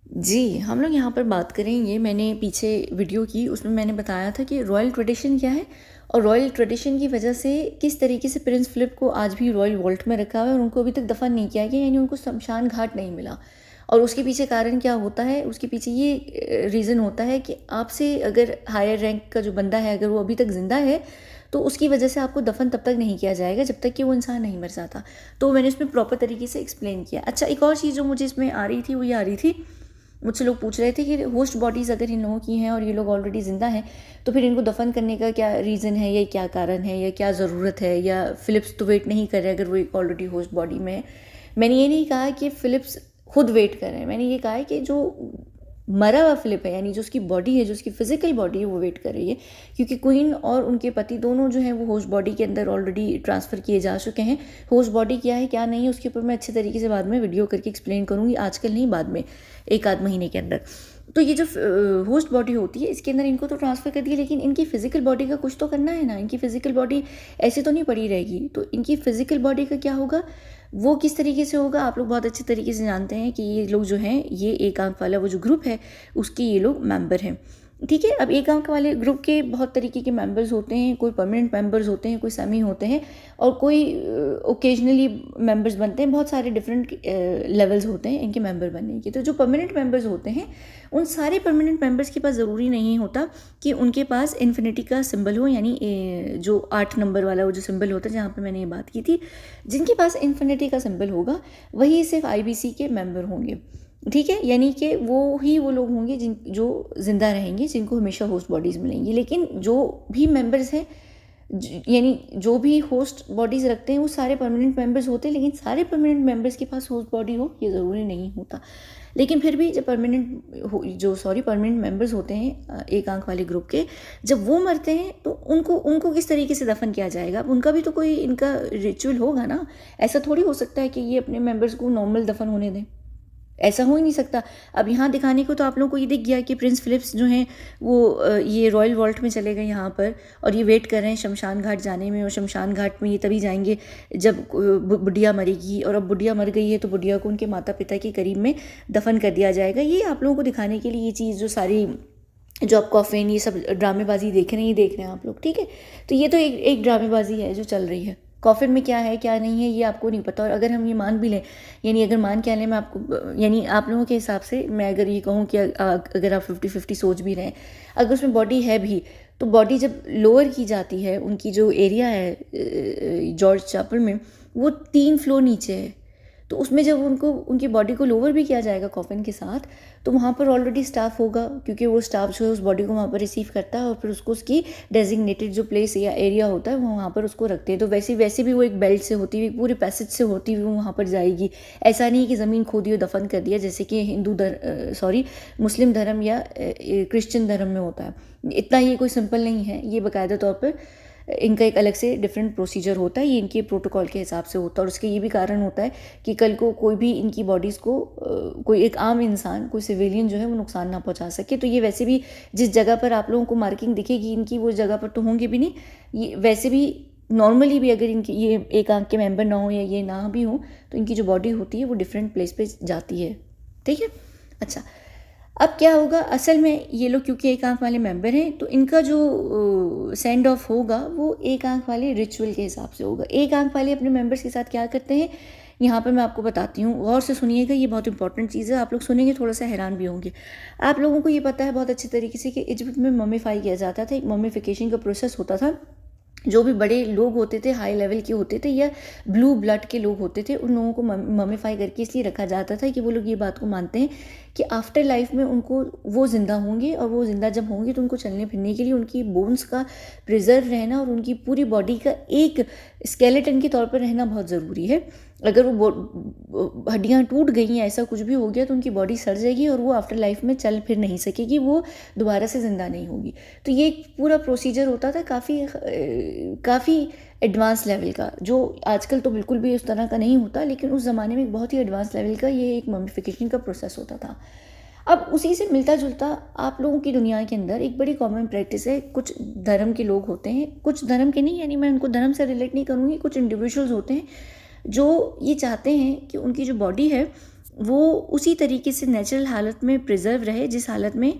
जी, हम लोग यहाँ पर बात करेंगे। मैंने पीछे वीडियो की, उसमें मैंने बताया था कि रॉयल ट्रेडिशन क्या है और रॉयल ट्रेडिशन की वजह से किस तरीके से प्रिंस फ़िलिप को आज भी रॉयल वॉल्ट में रखा हुआ है और उनको अभी तक दफ़न नहीं किया गया, यानी उनको शमशान घाट नहीं मिला। और उसके पीछे कारण क्या होता है, उसके पीछे ये रीज़न होता है कि आपसे अगर हायर रैंक का जो बंदा है, अगर वो अभी तक ज़िंदा है, तो उसकी वजह से आपको दफ़न तब तक नहीं किया जाएगा जब तक कि वो इंसान नहीं मर जाता। तो मैंने इसमें प्रॉपर तरीके से एक्सप्लेन किया। अच्छा, एक और चीज़ जो मुझे इसमें आ रही थी, वो ये आ रही थी, मुझसे लोग पूछ रहे थे कि होस्ट बॉडीज़ अगर इन लोगों की हैं और ये लोग ऑलरेडी ज़िंदा हैं, तो फिर इनको दफ़न करने का क्या रीज़न है, या क्या कारण है, या क्या ज़रूरत है, या फ़िलिप्स तो वेट नहीं कर रहे अगर वो एक ऑलरेडी होस्ट बॉडी में है। मैंने ये नहीं कहा कि फ़िलिप्स खुद वेट कर रहे हैं, मैंने ये कहा है कि जो मरा हुआ फ़िलिप है, यानी जो उसकी बॉडी है, जो उसकी फ़िज़िकल बॉडी है, वो वेट कर रही है, क्योंकि क्वीन और उनके पति दोनों जो हैं वो होस्ट बॉडी के अंदर ऑलरेडी ट्रांसफ़र किए जा चुके हैं। होस्ट बॉडी क्या है क्या नहीं है उसके ऊपर मैं अच्छे तरीके से बाद में वीडियो करके एक्सप्लेन करूँगी, आजकल नहीं, बाद में, एक आध महीने के अंदर। तो ये जो होस्ट बॉडी होती है, इसके अंदर इनको तो ट्रांसफ़र कर दिया, लेकिन इनकी फ़िज़िकल बॉडी का कुछ तो करना है ना। इनकी फ़िज़िकल बॉडी ऐसे तो नहीं पड़ी रहेगी, तो इनकी फ़िज़िकल बॉडी का क्या होगा, वो किस तरीके से होगा, आप लोग बहुत अच्छे तरीके से जानते हैं कि ये लोग जो हैं, ये एक आंख वाला वो जो ग्रुप है, उसके ये लोग मेंबर हैं। ठीक है, अब एक आंख वाले ग्रुप के बहुत तरीके के मेंबर्स होते हैं, कोई परमानेंट मेंबर्स होते हैं, कोई सेमी होते हैं, और कोई ओकेजनली मेंबर्स बनते हैं। बहुत सारे डिफरेंट लेवल्स होते हैं इनके मेंबर बनने के। तो जो परमानेंट मेंबर्स होते हैं, उन सारे परमानेंट मेंबर्स के पास ज़रूरी नहीं होता कि उनके पास इन्फिनिटी का सिंबल हो, यानी जो 8 नंबर वाला वो जो सिंबल होता है, जहाँ पे मैंने ये बात की थी, जिनके पास इन्फिनिटी का सिंबल होगा वही सिर्फ आईबीसी के मेंबर होंगे। ठीक है, यानी कि वो लोग होंगे जो ज़िंदा रहेंगे, जिनको हमेशा होस्ट बॉडीज़ मिलेंगी। लेकिन जो भी मेंबर्स हैं, यानी जो भी होस्ट बॉडीज़ रखते हैं, वो सारे परमानेंट मेंबर्स होते हैं, लेकिन सारे परमानेंट मेंबर्स के पास होस्ट बॉडी हो ये ज़रूरी नहीं होता। लेकिन फिर भी जब परमानेंट मेंबर्स होते हैं एक आंख वाले ग्रुप के, जब वो मरते हैं तो उनको उनको किस तरीके से दफन किया जाएगा। अब उनका भी तो कोई इनका रिचुअल होगा ना। ऐसा थोड़ी हो सकता है कि ये अपने मेंबर्स को नॉर्मल दफन होने दें, ऐसा हो ही नहीं सकता। अब यहाँ दिखाने को तो आप लोगों को ये दिख गया कि प्रिंस फ़िलिप्स जो हैं वो ये रॉयल वॉल्ट में चले गए यहाँ पर, और ये वेट कर रहे हैं शमशान घाट जाने में। और शमशान घाट में ये तभी जाएंगे जब बुढ़िया मरेगी, और अब बुढ़िया मर गई है तो बुढ़िया को उनके माता पिता के करीब में दफन कर दिया जाएगा। ये आप लोगों को दिखाने के लिए ये चीज़, जो सारी जो आप कॉफिन ये सब ड्रामेबाजी देख रहे हैं, ये देख रहे हैं आप लोग, ठीक है। तो ये तो एक ड्रामेबाजी है जो चल रही है। कॉफिन में क्या है क्या नहीं है ये आपको नहीं पता। और अगर हम ये मान भी लें, यानी अगर मान के लें, मैं आपको, यानी आप लोगों के हिसाब से मैं अगर ये कहूँ कि अगर आप 50-50 सोच भी रहे हैं, अगर उसमें बॉडी है भी, तो बॉडी जब लोअर की जाती है, उनकी जो एरिया है जॉर्ज चैपल में, वो 3 फ्लोर नीचे है। तो उसमें जब उनकी बॉडी को लोअर भी किया जाएगा कॉफिन के साथ, तो वहाँ पर ऑलरेडी स्टाफ होगा, क्योंकि वो स्टाफ जो है उस बॉडी को वहाँ पर रिसीव करता है और फिर उसको उसकी डेजिग्नेटेड जो प्लेस या एरिया होता है वो वहाँ पर उसको रखते हैं। तो वैसे भी वो एक बेल्ट से होती हुई, पूरे पैसेज से होती हुई वो वहाँ पर जाएगी। ऐसा नहीं कि ज़मीन खोदी और दफन कर दिया, जैसे कि मुस्लिम धर्म या क्रिश्चियन धर्म में होता है। इतना ये कोई सिंपल नहीं है, ये बाकायदा तौर पर इनका एक अलग से डिफरेंट प्रोसीजर होता है, ये इनके प्रोटोकॉल के हिसाब से होता है। और उसके ये भी कारण होता है कि कल को कोई भी इनकी बॉडीज़ को कोई एक आम इंसान, कोई सिविलियन जो है वो नुकसान ना पहुंचा सके। तो ये वैसे भी जिस जगह पर आप लोगों को मार्किंग दिखेगी इनकी, वो जगह पर तो होंगे भी नहीं। ये वैसे भी नॉर्मली भी अगर इनकी ये एक आंख के मेंबर ना हो या ये ना भी हो, तो इनकी जो बॉडी होती है वो डिफरेंट प्लेस पे जाती है, ठीक है। अच्छा, अब क्या होगा, असल में ये लोग क्योंकि एक आंख वाले मेंबर हैं, तो इनका जो सेंड ऑफ होगा वो एक आंख वाले रिचुअल के हिसाब से होगा। एक आंख वाले अपने मेंबर्स के साथ क्या करते हैं, यहाँ पर मैं आपको बताती हूँ, गौर से सुनिएगा, ये बहुत इंपॉर्टेंट चीज़ है। आप लोग सुनेंगे थोड़ा सा हैरान भी होंगे। आप लोगों को ये पता है बहुत अच्छे तरीके से कि इजिप्ट में ममीफाई किया जाता था, एक ममीफिकेशन का प्रोसेस होता था। जो भी बड़े लोग होते थे, हाई लेवल के होते थे या ब्लू ब्लड के लोग होते थे, उन लोगों को ममीफाई करके इसलिए रखा जाता था कि वो लोग ये बात को मानते हैं कि आफ्टर लाइफ में उनको वो ज़िंदा होंगे, और वो ज़िंदा जब होंगे तो उनको चलने फिरने के लिए उनकी बोन्स का प्रिजर्व रहना और उनकी पूरी बॉडी का एक स्केलेटन के तौर पर रहना बहुत ज़रूरी है। अगर वो हड्डियाँ टूट गई हैं, ऐसा कुछ भी हो गया, तो उनकी बॉडी सड़ जाएगी और वो आफ्टर लाइफ में चल फिर नहीं सकेगी, वो दोबारा से ज़िंदा नहीं होगी। तो ये एक पूरा प्रोसीजर होता था, काफ़ी एडवांस लेवल का, जो आजकल तो बिल्कुल भी उस तरह का नहीं होता, लेकिन उस ज़माने में एक बहुत ही एडवांस लेवल का ये एक मम्मीफिकेशन का प्रोसेस होता था। अब उसी से मिलता जुलता आप लोगों की दुनिया के अंदर एक बड़ी कॉमन प्रैक्टिस है। कुछ धर्म के लोग होते हैं, कुछ धर्म के नहीं, यानी मैं उनको धर्म से रिलेट नहीं करूँगी, कुछ इंडिविजुअल्स होते हैं जो ये चाहते हैं कि उनकी जो बॉडी है वो उसी तरीके से नेचुरल हालत में प्रिजर्व रहे जिस हालत में,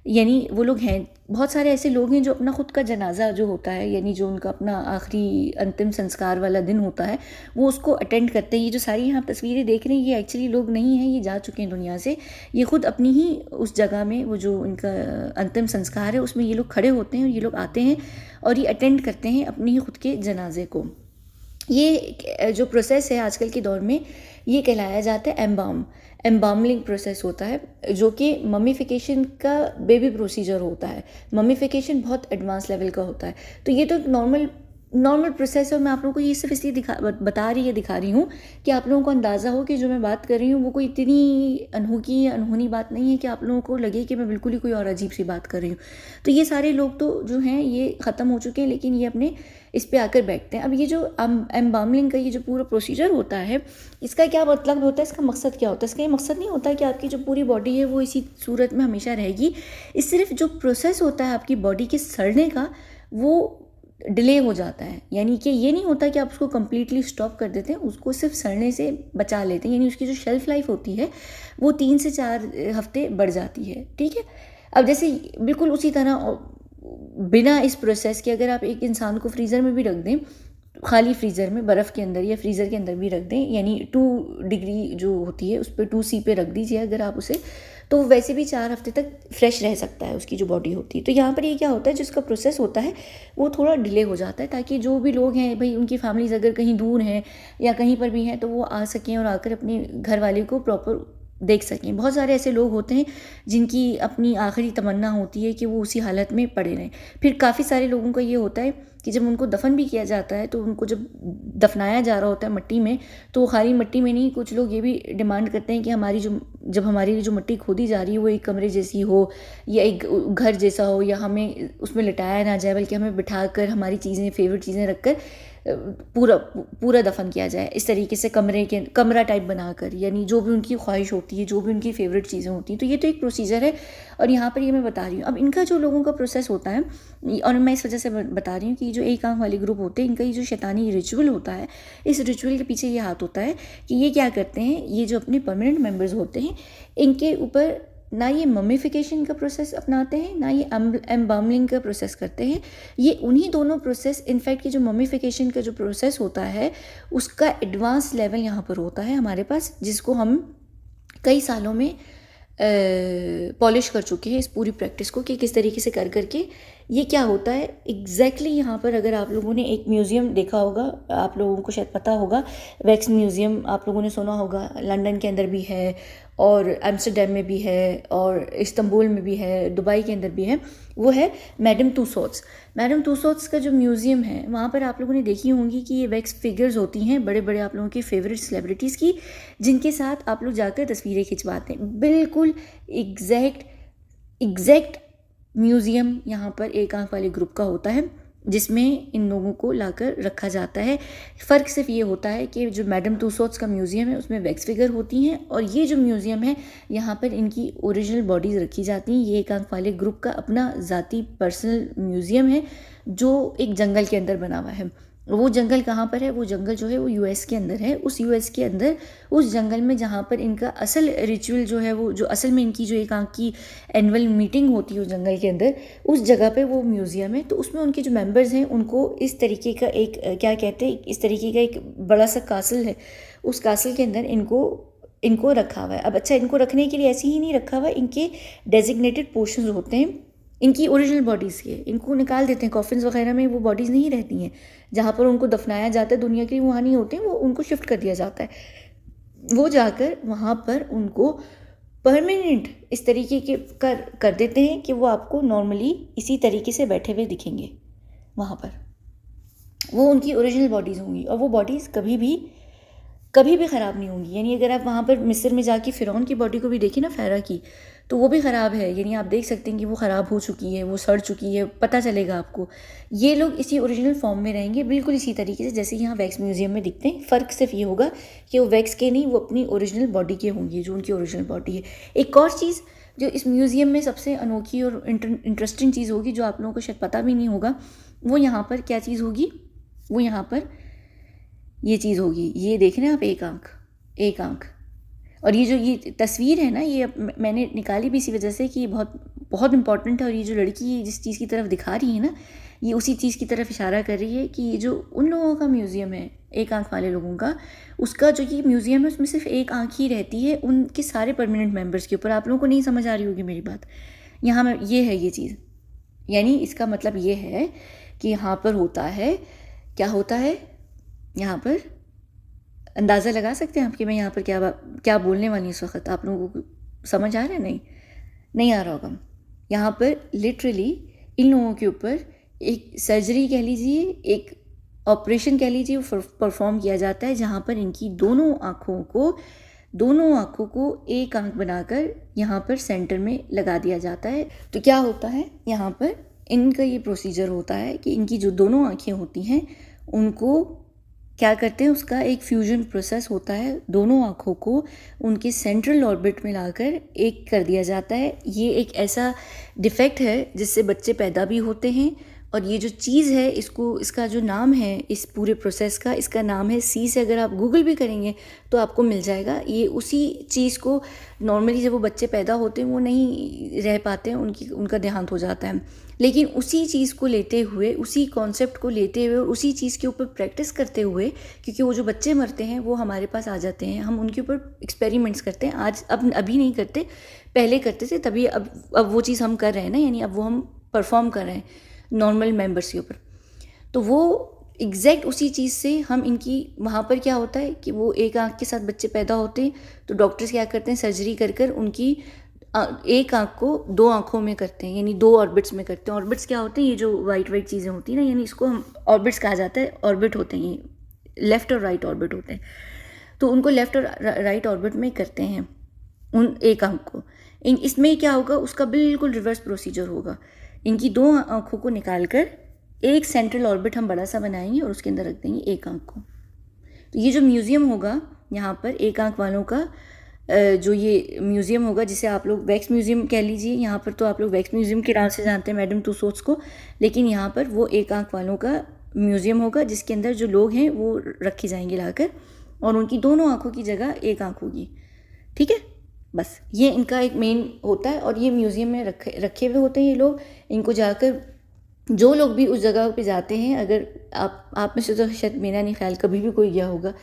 यानी वो लोग हैं। बहुत सारे ऐसे लोग हैं जो अपना ख़ुद का जनाजा जो होता है, यानी जो उनका अपना आखिरी अंतिम संस्कार वाला दिन होता है, वो उसको अटेंड करते हैं। ये जो सारी यहाँ तस्वीरें देख रहे हैं ये एक्चुअली लोग नहीं हैं, ये जा चुके हैं दुनिया से। ये ख़ुद अपनी ही उस जगह में, वो जो इनका अंतिम संस्कार है उसमें ये लोग खड़े होते हैं और ये लोग आते हैं और ये अटेंड करते हैं अपनी ही खुद के जनाजे को। ये जो प्रोसेस है आजकल के दौर में ये कहलाया जाता है एम्बामलिंग प्रोसेस होता है, जो कि ममीफिकेशन का बेबी प्रोसीजर होता है। ममीफिकेशन बहुत एडवांस लेवल का होता है। तो ये तो एक नॉर्मल प्रोसेस है और मैं आप लोगों को ये सिर्फ इसलिए दिखा रही हूँ कि आप लोगों को अंदाज़ा हो कि जो मैं बात कर रही हूँ वो कोई इतनी अनहोकी या अनहोनी बात नहीं है कि आप लोगों को लगे कि मैं बिल्कुल ही कोई और अजीब सी बात कर रही हूँ। तो ये सारे लोग तो जो हैं ये ख़त्म हो चुके हैं, लेकिन ये अपने इस पे आकर बैठते हैं। अब ये जो एम्बामलिंग का ये जो पूरा प्रोसीजर होता है, इसका क्या मतलब होता है, इसका मकसद क्या होता है? इसका ये मकसद नहीं होता कि आपकी जो पूरी बॉडी है वो इसी सूरत में हमेशा रहेगी। इस सिर्फ जो प्रोसेस होता है आपकी बॉडी के सड़ने का, वो डिले हो जाता है। यानी कि ये नहीं होता कि आप उसको कम्प्लीटली स्टॉप कर देते हैं, उसको सिर्फ सड़ने से बचा लेते हैं। यानी उसकी जो शेल्फ़ लाइफ होती है वो 3 से 4 हफ्ते बढ़ जाती है। ठीक है। अब जैसे बिल्कुल उसी तरह बिना इस प्रोसेस के अगर आप एक इंसान को फ्रीज़र में भी रख दें, खाली फ्रीज़र में, बर्फ़ के अंदर या फ्रीज़र के अंदर भी रख दें, यानी 2 डिग्री जो होती है उस पर 2C पे रख दीजिए अगर आप उसे, तो वैसे भी 4 हफ्ते तक फ्रेश रह सकता है उसकी जो बॉडी होती है। तो यहाँ पर ये क्या होता है, जिसका प्रोसेस होता है वो थोड़ा डिले हो जाता है, ताकि जो भी लोग हैं भाई, उनकी फैमिलीज़ अगर कहीं दूर हैं या कहीं पर भी हैं तो वो आ सकें और आकर अपने घर वाले को प्रॉपर देख सकें। बहुत सारे ऐसे लोग होते हैं जिनकी अपनी आखिरी तमन्ना होती है कि वो उसी हालत में पड़े रहें। फिर काफ़ी सारे लोगों का ये होता है कि जब उनको दफन भी किया जाता है तो उनको जब दफनाया जा रहा होता है मिट्टी में, तो खाली मिट्टी में नहीं, कुछ लोग ये भी डिमांड करते हैं कि हमारी जो मिट्टी खोदी जा रही है वो एक कमरे जैसी हो या एक घर जैसा हो, या हमें उसमें लिटाया ना जाए बल्कि हमें बिठाकर हमारी चीज़ें, फेवरेट चीज़ें रखकर पूरा दफन किया जाए। इस तरीके से कमरा टाइप बनाकर, यानी जो भी उनकी ख्वाहिश होती है, जो भी उनकी फेवरेट चीज़ें होती हैं। तो ये तो एक प्रोसीजर है और यहाँ पर ये मैं बता रही हूँ। अब इनका जो लोगों का प्रोसेस होता है, और मैं इस वजह से बता रही हूँ कि जो एक आंख वाले ग्रुप होते हैं, इनका ये जो शैतानी रिचुअल होता है, इस रिचुअल के पीछे ये हाथ होता है कि ये क्या करते हैं, ये जो अपने परमानेंट मेम्बर्स होते हैं इनके ऊपर ना ये ममीफिकेशन का प्रोसेस अपनाते हैं, ना ये एम्बामलिंग का प्रोसेस करते हैं। ये उन्हीं दोनों प्रोसेस, इनफैक्ट ये जो ममीफिकेशन का जो प्रोसेस होता है उसका एडवांस लेवल यहाँ पर होता है हमारे पास, जिसको हम कई सालों में पॉलिश कर चुके हैं इस पूरी प्रैक्टिस को, कि किस तरीके से कर करके ये क्या होता है एग्जैक्टली। यहाँ पर अगर आप लोगों ने एक म्यूज़ियम देखा होगा, आप लोगों को शायद पता होगा, वैक्स म्यूज़ियम आप लोगों ने सुना होगा, लंदन के अंदर भी है और एम्स्टर्डम में भी है और इस्तांबुल में भी है, दुबई के अंदर भी है। वो है मैडम तुसोद्स का जो म्यूज़ियम है, वहाँ पर आप लोगों ने देखी होंगी कि ये वैक्स फिगर्स होती हैं बड़े बड़े आप लोगों के फेवरेट सेलिब्रिटीज़ की, जिनके साथ आप लोग जाकर तस्वीरें खिंचवाते हैं। बिल्कुल एग्जैक्ट म्यूज़ियम यहाँ पर एक आंख वाले ग्रुप का होता है, जिसमें इन लोगों को लाकर रखा जाता है। फ़र्क सिर्फ ये होता है कि जो मैडम तुसोद्स का म्यूज़ियम है उसमें वैक्स फिगर होती हैं, और ये जो म्यूज़ियम है यहाँ पर इनकी ओरिजिनल बॉडीज़ रखी जाती हैं। ये एक आंख वाले ग्रुप का अपना ज़ाती पर्सनल म्यूज़ियम है जो एक जंगल के अंदर बना हुआ है। वो जंगल कहाँ पर है? वो जंगल जो है वो यूएस के अंदर है। उस यूएस के अंदर उस जंगल में जहाँ पर इनका असल रिचुअल जो है, वो जो असल में इनकी जो एक आंख की एनुअल मीटिंग होती है उस जंगल के अंदर, उस जगह पे वो म्यूज़ियम है। तो उसमें उनके जो मेंबर्स हैं उनको इस तरीके का एक क्या कहते हैं, इस तरीके का एक बड़ा सा कासल है, उस कासल के अंदर इनको रखा हुआ है। अब अच्छा, इनको रखने के लिए ऐसे ही नहीं रखा हुआ, इनके डेजिग्नेटेड पोर्शंस होते हैं इनकी ओरिजिनल बॉडीज़ के, इनको निकाल देते हैं कॉफिन्स वगैरह में। वो बॉडीज़ नहीं रहती हैं जहाँ पर उनको दफनाया जाता है दुनिया के लिए, वहाँ नहीं होते हैं, वो उनको शिफ्ट कर दिया जाता है। वो जाकर वहाँ पर उनको परमानेंट इस तरीके के कर देते हैं कि वो आपको नॉर्मली इसी तरीके से बैठे हुए दिखेंगे वहाँ पर। वो उनकी ओरिजिनल बॉडीज़ होंगी और वो बॉडीज़ कभी भी ख़राब नहीं होंगी। यानी अगर आप वहाँ पर मिस्र में जाके फ़िरौन की बॉडी को भी देखें ना, फ़ारा की, तो वो भी ख़राब है। यानी आप देख सकते हैं कि वो ख़राब हो चुकी है, वो सड़ चुकी है, पता चलेगा आपको। ये लोग इसी ओरिजिनल फॉर्म में रहेंगे, बिल्कुल इसी तरीके से जैसे यहाँ वैक्स म्यूज़ियम में दिखते हैं। फ़र्क सिर्फ ये होगा कि वो वैक्स के नहीं, वो अपनी ओरिजिनल बॉडी के होंगे, जो उनकी ओरिजिनल बॉडी है। एक और चीज़ जो इस म्यूज़ियम में सबसे अनोखी और इंटरेस्टिंग चीज़ होगी, जो आप लोगों को शायद पता भी नहीं होगा, वो यहाँ पर क्या चीज़ होगी, वो यहाँ पर ये चीज़ होगी। ये देख रहे हैं आप, एक आंख। और ये जो ये तस्वीर है ना, ये मैंने निकाली भी इसी वजह से कि ये बहुत बहुत इंपॉर्टेंट है। और ये जो लड़की जिस चीज़ की तरफ दिखा रही है ना, ये उसी चीज़ की तरफ इशारा कर रही है कि ये जो उन लोगों का म्यूज़ियम है, एक आंख वाले लोगों का, उसका जो ये म्यूज़ियम है उसमें सिर्फ एक आंख ही रहती है उनके सारे परमानेंट मेंबर्स के ऊपर। आप लोगों को नहीं समझ आ रही होगी मेरी बात। यहाँ में ये है ये चीज़, यानी इसका मतलब ये है कि यहाँ पर होता है, क्या होता है यहाँ पर, अंदाज़ा लगा सकते हैं आप कि मैं यहाँ पर क्या बोलने वाली हूँ इस वक्त? आप लोगों को समझ आ रहा है? नहीं आ रहा होगा। यहाँ पर लिटरली इन लोगों के ऊपर एक सर्जरी कह लीजिए, एक ऑपरेशन कह लीजिए, परफॉर्म किया जाता है, जहाँ पर इनकी दोनों आँखों को एक आँख बनाकर यहाँ पर सेंटर में लगा दिया जाता है। तो क्या होता है यहाँ पर, इनका ये प्रोसीजर होता है कि इनकी जो दोनों आँखें होती हैं उनको क्या करते हैं, उसका एक फ्यूजन प्रोसेस होता है, दोनों आँखों को उनके सेंट्रल ऑर्बिट में लाकर एक कर दिया जाता है। ये एक ऐसा डिफेक्ट है जिससे बच्चे पैदा भी होते हैं, और ये जो चीज़ है इसका जो नाम है इस पूरे प्रोसेस का, इसका नाम है सी से अगर आप गूगल भी करेंगे तो आपको मिल जाएगा। ये उसी चीज़ को नॉर्मली जब वो बच्चे पैदा होते हैं वो नहीं रह पाते हैं, उनका देहांत हो जाता है, लेकिन उसी चीज़ को लेते हुए, उसी कॉन्सेप्ट को लेते हुए और उसी चीज़ के ऊपर प्रैक्टिस करते हुए, क्योंकि वो जो बच्चे मरते हैं वो हमारे पास आ जाते हैं, हम उनके ऊपर एक्सपेरिमेंट्स करते हैं। अब अभी नहीं करते, पहले करते थे, तभी अब वो चीज़ हम कर रहे हैं ना, यानी अब वो हम परफॉर्म कर रहे हैं नॉर्मल मेंबर्स के ऊपर। तो वो एग्जैक्ट उसी चीज़ से हम इनकी, वहाँ पर क्या होता है कि वो एक आँख के साथ बच्चे पैदा होते हैं, तो डॉक्टर्स क्या करते हैं, सर्जरी कर उनकी एक आँख को दो आँखों में करते हैं, यानी दो ऑर्बिट्स में करते हैं। ऑर्बिट्स क्या होते हैं, ये जो वाइट चीज़ें होती हैं ना, यानी इसको हम ऑर्बिट्स कहा जाता है। ऑर्बिट होते हैं ये, लेफ़्ट और राइट ऑर्बिट होते हैं, तो उनको लेफ़्ट और राइट ऑर्बिट में करते हैं उन एक आँख को। इसमें क्या होगा, उसका बिल्कुल रिवर्स प्रोसीजर होगा। इनकी दो आँखों को निकाल कर एक सेंट्रल ऑर्बिट हम बड़ा सा बनाएंगे और उसके अंदर रख देंगे एक आँख को। तो ये जो म्यूज़ियम होगा यहाँ पर एक आँख वालों का, जो ये म्यूज़ियम होगा, जिसे आप लोग वैक्स म्यूज़ियम कह लीजिए, यहाँ पर तो आप लोग वैक्स म्यूज़ियम के नाम से जानते हैं मैडम तुसोट्स को, लेकिन यहाँ पर वो एक आँख वालों का म्यूज़ियम होगा जिसके अंदर जो लोग हैं वो रखे जाएंगे लाकर, और उनकी दोनों आँखों की जगह एक आँख होगी। ठीक है, बस ये इनका एक मेन होता है। और ये म्यूज़ियम में रखे हुए होते हैं ये लोग। इनको जाकर जो लोग भी उस जगह पे जाते हैं, अगर आप में से तो शायद मेरा नहीं ख्याल कभी भी कोई गया होगा,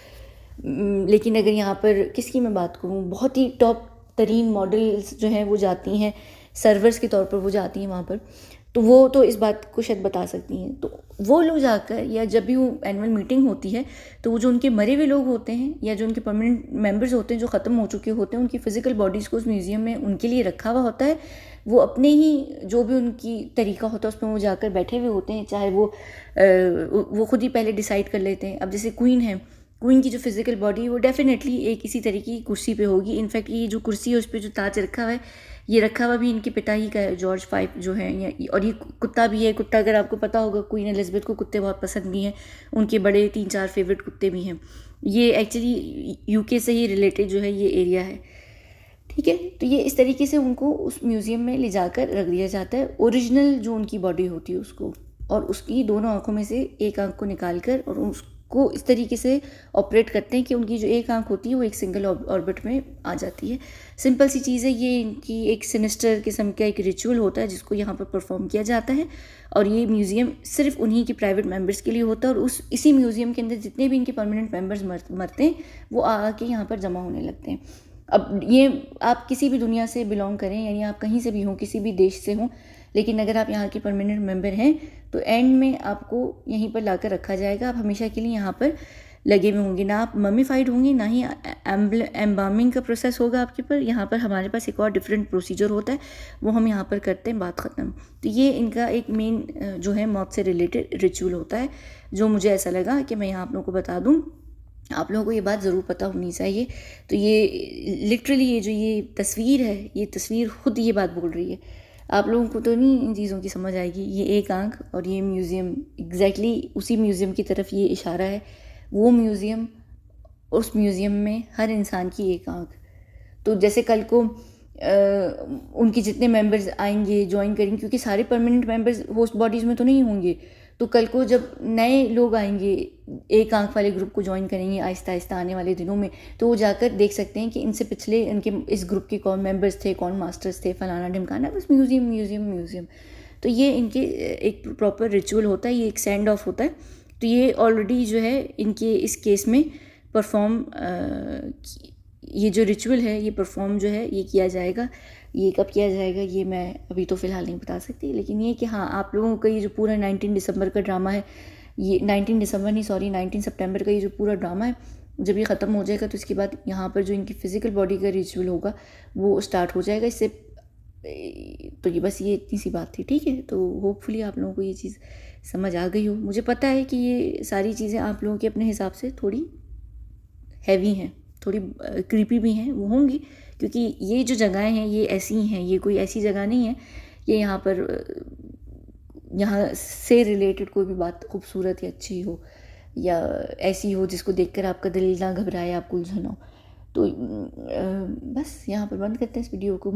लेकिन अगर यहाँ पर किसकी मैं बात करूँ, बहुत ही टॉप तरीन मॉडल्स जो हैं वो जाती हैं, सर्वर्स के तौर पर वो जाती हैं वहाँ पर, तो वो तो इस बात को शायद बता सकती हैं। तो वो लोग जाकर, या जब भी वो एनुअल मीटिंग होती है, तो वो जो उनके मरे हुए लोग होते हैं या जो उनके परमानेंट मेंबर्स होते हैं जो ख़त्म हो चुके होते हैं, उनकी फ़िज़िकल बॉडीज़ को उस म्यूज़ियम में उनके लिए रखा हुआ होता है। वो अपने ही जो भी उनकी तरीका होता है उसमें वो जाकर बैठे हुए होते हैं, चाहे वो खुद ही पहले डिसाइड कर लेते हैं। अब जैसे क्वीन है, क्वीन की जो फिज़िकल बॉडी है वो डेफिनेटली एक इसी तरह की कुर्सी पे होगी। इनफैक्ट ये जो कुर्सी है उस पर जो ताज रखा हुआ है, ये रखा हुआ भी इनके पिता ही का है, जॉर्ज V जो है। और ये कुत्ता भी है। कुत्ता अगर आपको पता होगा, क्वीन एलिज़ाबेथ को कुत्ते बहुत पसंद भी हैं, उनके बड़े 3-4 फेवरेट कुत्ते भी हैं। ये एक्चुअली यूके से ही रिलेटेड जो है ये एरिया है। ठीक है, तो ये इस तरीके से उनको उस म्यूज़ियम में ले जाकर रख दिया जाता है, ओरिजिनल जो उनकी बॉडी होती है उसको, और उसकी दोनों आँखों में से एक आँख को निकाल कर और उसको इस तरीके से ऑपरेट करते हैं कि उनकी जो एक आँख होती है वो एक सिंगल ऑर्बिट में आ जाती है। सिंपल सी चीज़ है ये। इनकी एक सिनिस्टर किस्म का एक रिचुअल होता है जिसको यहाँ पर परफॉर्म किया जाता है, और ये म्यूज़ियम सिर्फ उन्हीं के प्राइवेट मेंबर्स के लिए होता है। और इसी म्यूज़ियम के अंदर जितने भी इनके परमानेंट मेंबर्स मरते हैं वो आके यहाँ पर जमा होने लगते हैं। अब ये आप किसी भी दुनिया से बिलोंग करें, यानी आप कहीं से भी हों, किसी भी देश से हों, लेकिन अगर आप यहाँ के परमानेंट मेंबर हैं तो एंड में आपको यहीं पर लाकर रखा जाएगा। आप हमेशा के लिए यहाँ पर लगे हुए होंगे, ना आप ममीफाइड होंगे, ना ही एम्बामिंग का प्रोसेस होगा आपके पर। यहाँ पर हमारे पास एक और डिफरेंट प्रोसीजर होता है, वो हम यहाँ पर करते हैं, बात ख़त्म। तो ये इनका एक मेन जो है मौत से रिलेटेड रिचुअल होता है, जो मुझे ऐसा लगा कि मैं यहाँ आप लोगों को बता दूँ। आप लोगों को ये बात ज़रूर पता होनी चाहिए। तो ये लिटरली ये जो ये तस्वीर है, ये तस्वीर खुद ये बात बोल रही है। आप लोगों को तो नहीं इन चीज़ों की समझ आएगी। ये एक आँख और ये म्यूज़ियम, एग्जैक्टली उसी म्यूज़ियम की तरफ ये इशारा है। वो म्यूज़ियम, उस म्यूज़ियम में हर इंसान की एक आँख। तो जैसे कल को उनके जितने मेंबर्स आएंगे, ज्वाइन करेंगे, क्योंकि सारे परमानेंट मेंबर्स होस्ट बॉडीज़ में तो नहीं होंगे, तो कल को जब नए लोग आएंगे, एक आंख वाले ग्रुप को ज्वाइन करेंगे आहिस्ता आहिस्ता आने वाले दिनों में, तो वो जाकर देख सकते हैं कि इनसे पिछले इनके इस ग्रुप के कौन मेंबर्स थे, कौन मास्टर्स थे, फलाना ढिमकाना, बस म्यूज़ियम म्यूज़ियम म्यूज़ियम। तो ये इनके एक प्रॉपर रिचुअल होता है, ये एक सेंड ऑफ होता है। तो ये ऑलरेडी जो है इनके इस केस में परफॉर्म, ये जो रिचुअल है ये परफॉर्म जो है ये किया जाएगा। ये कब किया जाएगा ये मैं अभी तो फ़िलहाल नहीं बता सकती, लेकिन ये कि हाँ, आप लोगों का ये जो पूरा 19 दिसंबर का ड्रामा है, ये 19 दिसंबर नहीं, सॉरी 19 सितंबर का ये जो पूरा ड्रामा है, जब ये ख़त्म हो जाएगा तो इसके बाद यहाँ पर जो इनकी फ़िज़िकल बॉडी का रिचुअल होगा वो स्टार्ट हो जाएगा। इससे तो ये बस ये इतनी सी बात थी, ठीक है। तो होपफुली आप लोगों को ये चीज़ समझ आ गई हो। मुझे पता है कि ये सारी चीज़ें आप लोगों के अपने हिसाब से थोड़ी हैवी हैं, थोड़ी क्रीपी भी हैं, वो होंगी, क्योंकि ये जो जगहें हैं ये ऐसी ही हैं, ये कोई ऐसी जगह नहीं है ये यहाँ पर यहाँ से रिलेटेड कोई भी बात खूबसूरत या अच्छी हो या ऐसी हो जिसको देखकर आपका दिल ना घबराए, आपको उलझन हो। तो बस यहाँ पर बंद करते हैं इस वीडियो को।